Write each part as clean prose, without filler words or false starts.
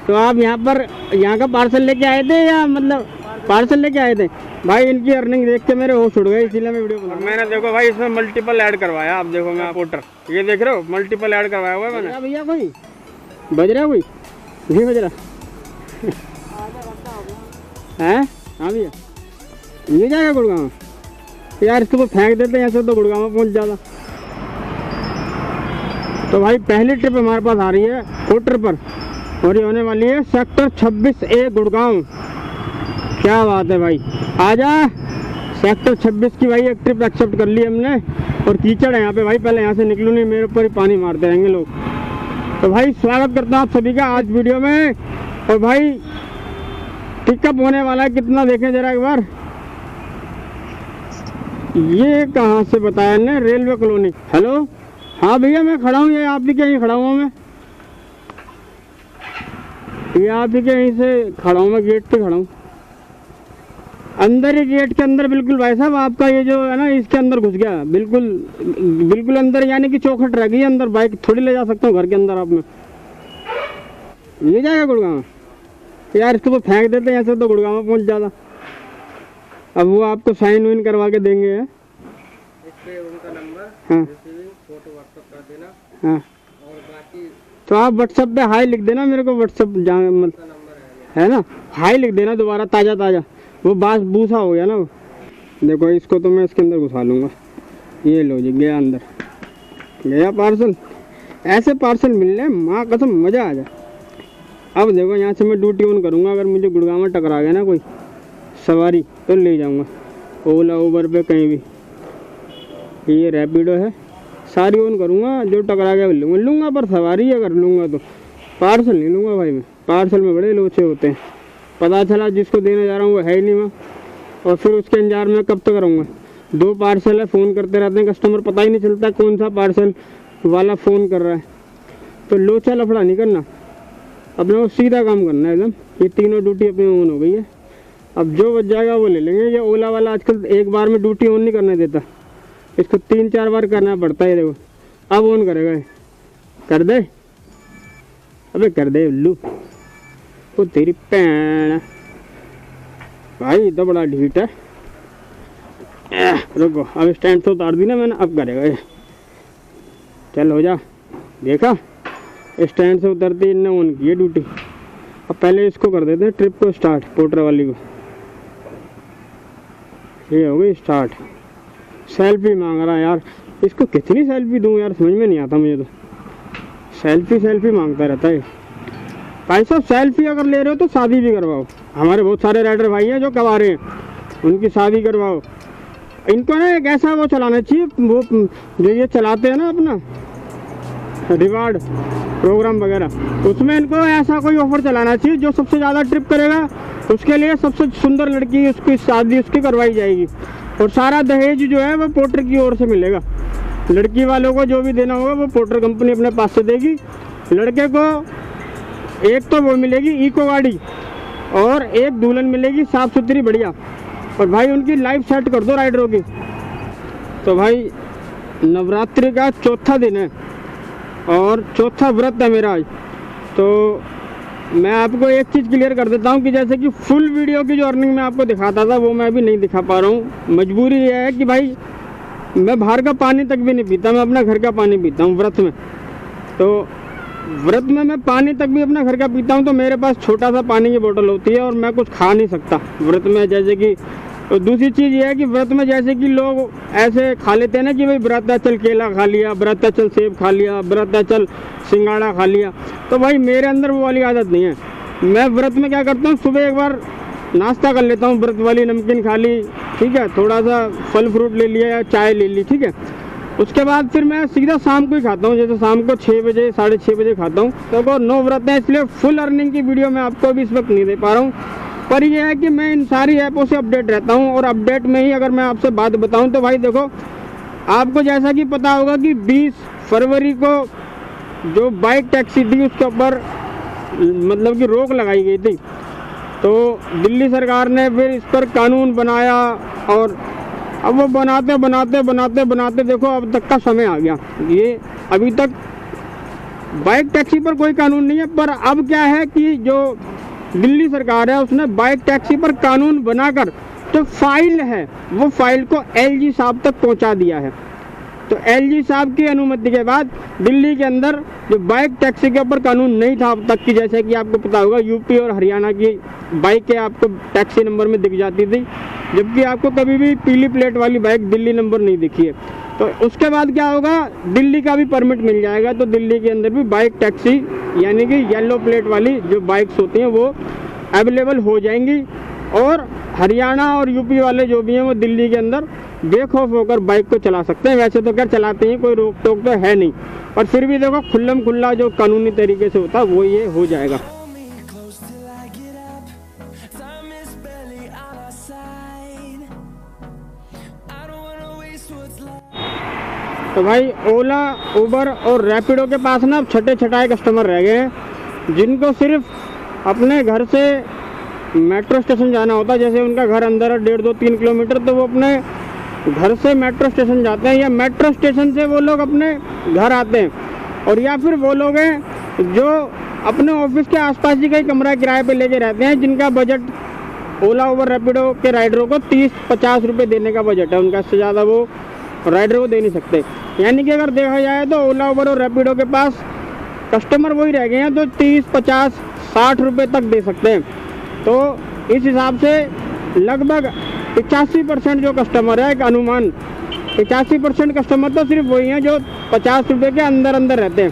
तो आप यहाँ का पार्सल लेके आए थे या मतलब पार्सल लेके आए थे? भाई इनकी अर्निंग देख के मेरे होश उड़ गए, इसीलिए मैं वीडियो बना। मैंने देखो भाई इसमें मल्टीपल ऐड करवाया, आप देखो मैं पोर्टर ये देख रहे हो, मल्टीपल ऐड करवाया हुआ है मैंने। भैया कोई बज रहा, कोई नहीं बज रहा है? हाँ भैया ये जाएगा गुड़गांव यार, इसको फेंक देते हैं ऐसे तो गुड़गांव पहुँच जाता। तो भाई पहली ट्रिप हमारे पास आ रही है पोर्टर पर और ये होने वाली है सेक्टर 26A गुड़गांव। क्या बात है भाई, आजा सेक्टर 26 की भाई एक ट्रिप एक्सेप्ट कर ली हमने। और कीचड़ है यहाँ पे भाई, पहले यहाँ से निकलूँ नहीं, मेरे ऊपर ही पानी मारते रहेंगे लोग। तो भाई स्वागत करता हूँ आप सभी का आज वीडियो में। और भाई पिकअप होने वाला है, कितना देखें जरा एक बार। ये कहाँ से बताया ने, रेलवे कॉलोनी। हेलो हाँ भैया मैं खड़ा हूँ, ये आप भी कहीं खड़ा हुआ मैं, ये आप ही के यहीं से खड़ा हूँ मैं, गेट पे खड़ा हूँ अंदर ही, गेट के अंदर बिल्कुल भाई साहब। आपका ये जो है ना इसके अंदर घुस गया बिल्कुल अंदर, यानी कि चौखट रह गई अंदर। बाइक थोड़ी ले जा सकता हूँ घर के अंदर, आप में ले जाएगा गुड़गांव यार, इसको तो फेंक देते हैं ऐसे तो गुड़गांव पहुँच जाता। अब वो आपको साइन वाइन करवा के देंगे है? उनका नंबर, हाँ फोटो व्हाट्सएप कर देना, हाँ और बाकी तो आप व्हाट्सएप पे हाई लिख देना मेरे को, व्हाट्सएप मतलब है ना, हाई लिख देना दोबारा, ताज़ा वो बास बूसा हो गया ना वो। देखो इसको तो मैं इसके अंदर घुसा लूँगा, ये लो जी गया अंदर, गया पार्सल। ऐसे पार्सल मिलने माँ कसम मज़ा आ जाए। अब देखो यहाँ से मैं ड्यूटी ऑन करूँगा, अगर मुझे गुड़गांव में टकरा गया ना कोई सवारी तो ले जाऊँगा, ओला उबर पे कहीं भी। ये रैपिडो है, सारी ऑन करूँगा, जो टकरा गया लूँगा पर सवारी अगर लूँगा तो पार्सल नहीं लूँगा भाई मैं। पार्सल में बड़े लोचे होते हैं, पता चला जिसको देने जा रहा हूँ वो है ही नहीं वहाँ, और फिर उसके इंतजार में कब तक रहूँगा। 2 पार्सल है, फ़ोन करते रहते हैं कस्टमर, पता ही नहीं चलता कौन सा पार्सल वाला फ़ोन कर रहा है। तो लोचा लफड़ा नहीं करना, अपने को सीधा काम करना है एकदम। ये तीनों ड्यूटी अपनी ऑन हो गई है, अब जो बच जाएगा वो ले लेंगे। ये ओला वाला आजकल एक बार में ड्यूटी ऑन नहीं करने देता, इसको 3-4 बार करना पड़ता है। देखो अब ऑन करेगा, कर दे, अबे कर दे उल्लू, वो तेरी पैन भाई तो बड़ा ढीठ है। रुको अब स्टैंड से उतार दी ना मैंने, अब करेगा ये, चल हो जा। देखा स्टैंड से उतरती इनने ऑन की है ड्यूटी। अब पहले इसको कर देते हैं ट्रिप को स्टार्ट, पोर्टर वाली को। ये हो गई स्टार्ट। सेल्फी मांग रहा है यार, इसको कितनी सेल्फी दूं यार, समझ में नहीं आता मुझे तो। सेल्फी मांगता रहता है भाई साहब। सेल्फी अगर ले रहे हो तो शादी भी करवाओ, हमारे बहुत सारे राइडर भाई हैं जो करवा रहे हैं, उनकी शादी करवाओ। इनको ना एक ऐसा वो चलाना चाहिए, वो जो ये चलाते हैं ना अपना रिवार्ड प्रोग्राम वगैरह, उसमें इनको ऐसा कोई ऑफर चलाना चाहिए जो सबसे ज़्यादा ट्रिप करेगा उसके लिए सबसे सुंदर लड़की उसकी शादी उसकी करवाई जाएगी, और सारा दहेज जो है वो पोर्टर की ओर से मिलेगा। लड़की वालों को जो भी देना होगा वो पोर्टर कंपनी अपने पास से देगी। लड़के को एक तो वो मिलेगी इको गाड़ी, और एक दुल्हन मिलेगी साफ़ सुथरी बढ़िया। और भाई उनकी लाइफ सेट कर दो राइडरों की। तो भाई नवरात्रि का 4था दिन है और 4था व्रत है मेरा आज। तो मैं आपको एक चीज़ क्लियर कर देता हूँ कि जैसे कि फुल वीडियो की जो अर्निंग मैं आपको दिखाता था वो मैं अभी नहीं दिखा पा रहा हूँ। मजबूरी ये है कि भाई मैं बाहर का पानी तक भी नहीं पीता, मैं अपना घर का पानी पीता हूँ व्रत में। तो व्रत में मैं पानी तक भी अपना घर का पीता हूँ, तो मेरे पास छोटा सा पानी की बोतल होती है और मैं कुछ खा नहीं सकता व्रत में। जैसे कि तो दूसरी चीज़ ये है कि व्रत में जैसे कि लोग ऐसे खा लेते हैं ना कि भाई व्रत है चल केला खा लिया, व्रत है चल सेब खा लिया, व्रत है चल सिंगाड़ा खा लिया। तो भाई मेरे अंदर वो वाली आदत नहीं है। मैं व्रत में क्या करता हूँ, सुबह एक बार नाश्ता कर लेता हूँ, व्रत वाली नमकीन खा ली, ठीक है, थोड़ा सा फल फ्रूट ले लिया या चाय ले ली, ठीक है। उसके बाद फिर मैं सीधा शाम को ही खाता हूँ, जैसे शाम को 6 बजे 6:30 बजे खाता हूँ। तो 9 व्रत है, इसलिए फुल अर्निंग की वीडियो मैं आपको अभी इस वक्त नहीं दे पा रहा हूँ। पर यह है कि मैं इन सारी ऐपों से अपडेट रहता हूँ, और अपडेट में ही अगर मैं आपसे बात बताऊँ तो भाई देखो, आपको जैसा कि पता होगा कि 20 फरवरी को जो बाइक टैक्सी थी उसके ऊपर मतलब कि रोक लगाई गई थी। तो दिल्ली सरकार ने फिर इस पर कानून बनाया, और अब वो बनाते बनाते देखो अब तक का समय आ गया। ये अभी तक बाइक टैक्सी पर कोई कानून नहीं है। पर अब क्या है कि जो दिल्ली सरकार है उसने बाइक टैक्सी पर कानून बनाकर जो फाइल है वो फाइल को एलजी साहब तक पहुंचा दिया है। तो एलजी साहब की अनुमति के बाद दिल्ली के अंदर जो बाइक टैक्सी के ऊपर कानून नहीं था अब तक की, जैसे कि आपको पता होगा यूपी और हरियाणा की बाइकें आपको टैक्सी नंबर में दिख जाती थी, जबकि आपको कभी भी पीली प्लेट वाली बाइक दिल्ली नंबर नहीं दिखी है। तो उसके बाद क्या होगा, दिल्ली का भी परमिट मिल जाएगा। तो दिल्ली के अंदर भी बाइक टैक्सी यानी कि येलो प्लेट वाली जो बाइक्स होती हैं वो अवेलेबल हो जाएंगी, और हरियाणा और यूपी वाले जो भी हैं वो दिल्ली के अंदर बेखौफ होकर बाइक को चला सकते हैं। वैसे तो क्या चलाते हैं, कोई रोक टोक तो है नहीं, पर फिर भी देखो खुल्लम खुल्ला जो कानूनी तरीके से होता है वो ये हो जाएगा। तो भाई ओला, उबर और रैपिडो के पास ना छठे छठाए कस्टमर रह गए हैं, जिनको सिर्फ अपने घर से मेट्रो स्टेशन जाना होता है। जैसे उनका घर अंदर है 1.5-2-3 किलोमीटर, तो वो अपने घर से मेट्रो स्टेशन जाते हैं, या मेट्रो स्टेशन से वो लोग अपने घर आते हैं। और या फिर वो लोग हैं जो अपने ऑफिस के आसपास ही कहीं कमरा किराए पे लेके रहते हैं, जिनका बजट ओला, उबर, रैपिडो के राइडरों को 30-50 रुपये देने का बजट है उनका, इससे ज़्यादा वो राइडर को दे नहीं सकते। यानी कि अगर देखा जाए तो ओला, उबर और रैपिडो के पास कस्टमर वही रह गए हैं तो 30-50-60 रुपये तक दे सकते हैं। तो इस हिसाब से लगभग 85% जो कस्टमर है, एक अनुमान 85% कस्टमर तो सिर्फ वही हैं जो 50 रुपये के अंदर अंदर रहते हैं।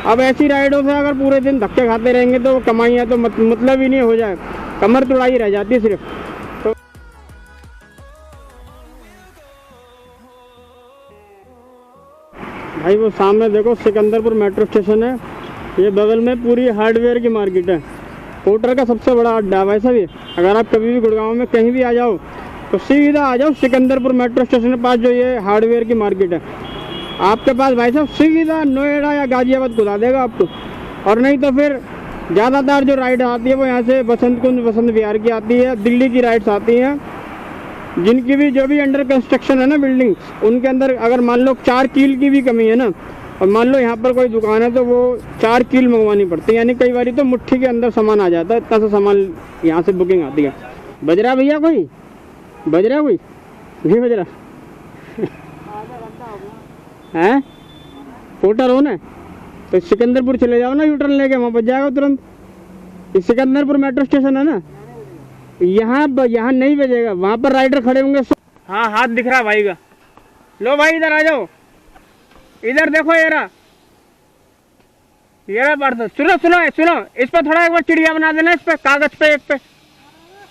अब ऐसी राइडों से अगर पूरे दिन धक्के खाते रहेंगे तो कमाई है तो मतलब ही नहीं, हो जाए कमर तुड़ाई रह जाती है सिर्फ। तो भाई वो सामने देखो सिकंदरपुर मेट्रो स्टेशन है, ये बगल में पूरी हार्डवेयर की मार्केट है, पोर्टर का सबसे बड़ा अड्डा है भाई साहब ये। अगर आप कभी भी गुड़गांव में कहीं भी आ जाओ तो सीधा आ जाओ सिकंदरपुर मेट्रो स्टेशन के पास, जो ये हार्डवेयर की मार्केट है, आपके पास भाई साहब सीधा नोएडा या गाजियाबाद घुला देगा आपको। और नहीं तो फिर ज़्यादातर जो राइड आती है वो यहाँ से बसंत कुंज, बसंत विहार की आती है, दिल्ली की राइड्स आती हैं, जिनकी भी जो भी अंडर कंस्ट्रक्शन है ना बिल्डिंग्स, उनके अंदर अगर मान लो 4 कील की भी कमी है ना, और मान लो यहाँ पर कोई दुकान है तो वो 4 कील मंगवानी पड़ती है, यानी कई बार तो मुट्ठी के अंदर सामान आ जाता है, इतना सा सामान यहाँ से बुकिंग आती है। बज रहा भैया, कोई बज रहा, कोई नहीं बज रहा है, पोर्टर हो ना, तो सिकंदरपुर चले जाओ ना, यूटर्न लेके वहाँ बच जाएगा तुरंत। ये सिकंदरपुर मेट्रो स्टेशन है ना, यहाँ नहीं बजेगा, वहाँ पर राइडर खड़े होंगे। हाँ हाथ दिख रहा है भाई का, लो भाई इधर आ जाओ, इधर देखो ये रहा पार्सल। सुनो सुनो सुनो, इस पर थोड़ा एक बार चिड़िया बना देना, इस पे कागज पे, एक पे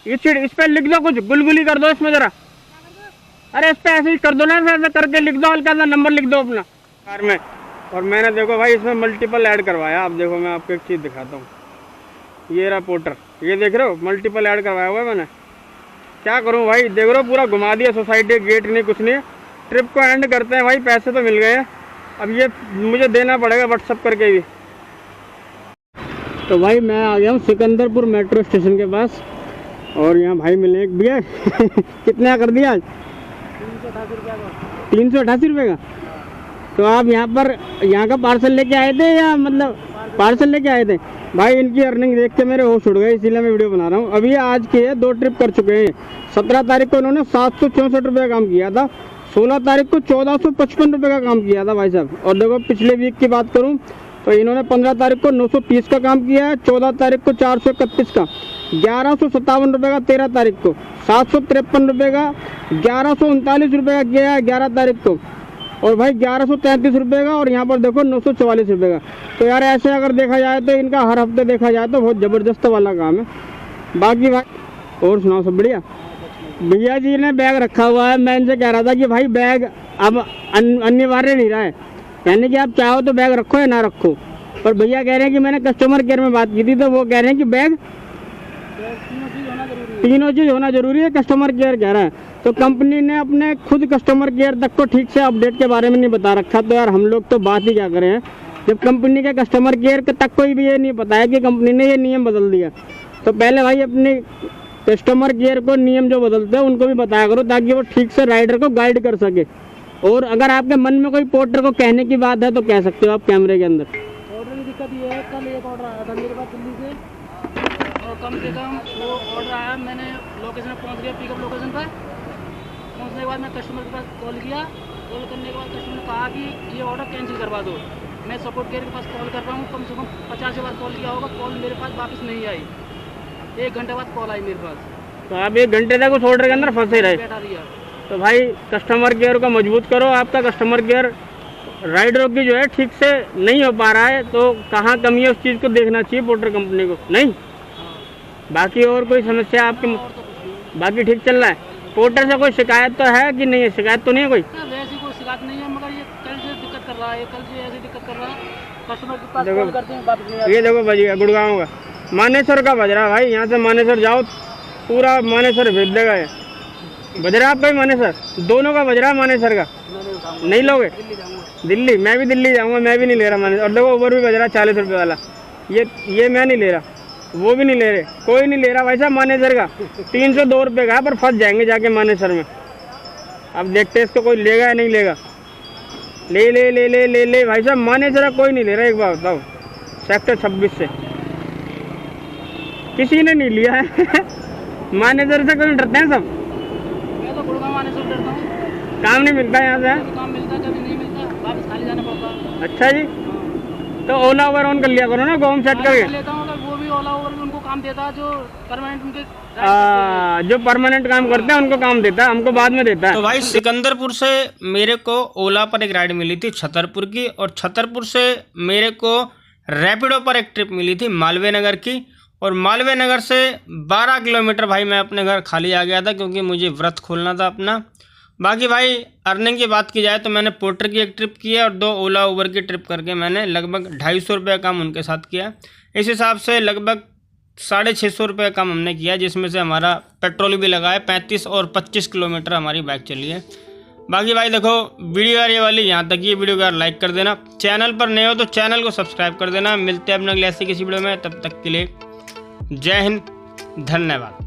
ये इस पे लिख दो, कुछ गुलगुली कर दो इसमें जरा। अरे इस पे ऐसे ही कर दो ना, ऐसे करके लिख दो, हल्का सा नंबर लिख दो अपना कार में। और मैंने देखो भाई इसमें मल्टीपल ऐड करवाया, आप देखो मैं आपको एक चीज़ दिखाता हूँ, ये रहा पोर्टर, ये देख रहे हो मल्टीपल ऐड करवाया हुआ है मैंने। क्या करूँ भाई, देख रहे हो पूरा घुमा दिया, सोसाइटी गेट नहीं कुछ नहीं। ट्रिप को एंड करते हैं भाई, पैसे तो मिल गए हैं, अब ये मुझे देना पड़ेगा व्हाट्सअप करके भी। तो भाई मैं आ गया हूँ सिकंदरपुर मेट्रो स्टेशन के पास, और यहाँ भाई मिले एक भैया कितना कर दिया आज? 388 रुपये का। तो आप यहाँ का पार्सल लेके आए थे या मतलब पार्सल लेके आए थे? भाई इनकी अर्निंग देख के मेरे होश उड़ गए, इसीलिए मैं वीडियो बना रहा हूँ। अभी आज की है, 2 ट्रिप कर चुके हैं। 17 तारीख को उन्होंने 764 रुपये का काम किया था, 16 तारीख को 1455 रुपये का काम किया था भाई साहब। और देखो पिछले वीक की बात करूँ तो इन्होंने 15 तारीख को 930 का काम किया है, 14 तारीख को 431 का, 1157 रुपये का 13 तारीख को, 753 रुपये का, 1139 रुपये का किया है 11 तारीख को, और भाई 1133 रुपये का, और यहाँ पर देखो 944 रुपये का। तो यार ऐसे अगर देखा जाए तो इनका हर हफ्ते देखा जाए तो बहुत ज़बरदस्त वाला काम है। बाकी भाई और सुनाओ, सब बढ़िया? भैया जी ने बैग रखा हुआ है, मैं इनसे कह रहा था कि भाई बैग अब अनिवार्य नहीं रहा है, यानी कि आप चाहो तो बैग रखो या ना रखो, पर भैया कह रहे हैं कि मैंने कस्टमर केयर में बात की थी तो वो कह रहे हैं कि बैग तीनों चीज़ होना जरूरी है, कस्टमर केयर कह रहा है। तो कंपनी ने अपने खुद कस्टमर केयर तक को ठीक से अपडेट के बारे में नहीं बता रखा, तो यार हम लोग तो बात ही क्या करें, जब कंपनी के कस्टमर केयर तक कोई भी ये नहीं पता है कि कंपनी ने ये नियम बदल दिया। तो पहले भाई अपने कस्टमर केयर को नियम जो बदलते हैं उनको भी बताया करो, ताकि वो ठीक से राइडर को गाइड कर सके। और अगर आपके मन में कोई पोर्टर को कहने की बात है तो कह सकते हो आप कैमरे के अंदर। दिक्कत ये है, कल एक ऑर्डर आया था मेरे पास दिल्ली से, और कम से कम वो ऑर्डर आया, मैंने लोकेशन पर पहुँच गया, पिकअप लोकेशन पर पहुँचने के बाद मैं कस्टमर के पास कॉल किया। कॉल करने के बाद कस्टमर ने कहा कि ये ऑर्डर कैंसिल करवा दो। मैं सपोर्ट केयर के पास कॉल कर रहा हूँ, कम से कम 50 बार कॉल किया होगा, कॉल मेरे पास वापस नहीं आई। 1 घंटे बाद कॉल आई मेरे पास। तो आप 1 घंटे तक उस ऑर्डर के अंदर फंसे रहे। बैठा रही है। तो भाई कस्टमर केयर को मजबूत करो। आपका कस्टमर केयर राइडरों की जो है ठीक से नहीं हो पा रहा है, तो कहाँ कमी है उस चीज़ को देखना चाहिए पोर्टर कंपनी को। नहीं, बाकी और कोई समस्या आपके, और तो कुछ नहीं। बाकी ठीक चल रहा है। पोर्टर से कोई शिकायत तो है कि नहीं है? शिकायत तो नहीं है कोई? वैसी कोई शिकायत नहीं है, मगर ये कल से दिक्कत कर रहा है, कल से ऐसी दिक्कत कर रहा है, कस्टमर के पास देखो, कॉल करते हैं वापस नहीं आती। ये देखो बज गया गुड़गांव का, मानेसर का बज रहा भाई। यहाँ से मानेसर जाओ, पूरा मानेसर भेज देगा ये। बज रहा आपका ही मानेसर, दोनों का बज रहा मानेसर का। नहीं लोगे? दिल्ली जाऊँगा। दिल्ली? मैं भी दिल्ली जाऊँगा, मैं भी नहीं ले रहा मानेसर। और देखो ओवर भी बज रहा 40 रुपये वाला। ये मैं नहीं ले रहा, वो भी नहीं ले रहे, कोई नहीं ले रहा भाई साहब मानेसर का। 302 रुपये का, पर फंस जाएंगे जाके मानेसर में। अब देखते हैं इसको कोई लेगा या नहीं लेगा। ले ले ले ले ले ले भाई साहब, मानेसर का कोई नहीं ले रहा। एक बार बताओ, सेक्टर 26 से किसी ने नहीं लिया है। मानेसर से कोई डरते हैं सब। मैं तो गुड़गांव आने से डरता हूँ। काम नहीं मिलता यहाँ से? कभी काम मिलता है, कभी नहीं मिलता, वापस खाली जाना पड़ता है। अच्छा जी, तो ओला ओवर ऑन कर लिया करो ना, होम सेट कर करके। लेता हूँ, अगर वो भी ओला ओवर भी उनको काम देता है जो परमानेंट उनके जो परमानेंट काम करते हैं उनको काम देता है, हमको बाद में देता है। तो भाई सिकंदरपुर से मेरे को ओला पर एक राइड मिली थी छतरपुर की, और छतरपुर से मेरे को रैपिडो पर एक ट्रिप मिली थी मालवीय नगर की। और मालवीय नगर से 12 किलोमीटर भाई मैं अपने घर खाली आ गया था, क्योंकि मुझे व्रत खोलना था अपना। बाकी भाई अर्निंग की बात की जाए तो मैंने पोर्टर की एक ट्रिप की है, और 2 ओला उबर की ट्रिप करके मैंने लगभग 250 रुपये काम उनके साथ किया। इस हिसाब से लगभग 650 रुपये काम हमने किया, जिसमें से हमारा पेट्रोल भी लगा है 35 और 25 किलोमीटर हमारी बाइक चली है। बाकी भाई देखो वीडियो यार ये वाली यहाँ तक, ये वीडियो को यार लाइक कर देना, चैनल पर नए हो तो चैनल को सब्सक्राइब कर देना। मिलते हैं अपने अगले ऐसी किसी वीडियो में, तब तक के लिए जय हिंद, धन्यवाद।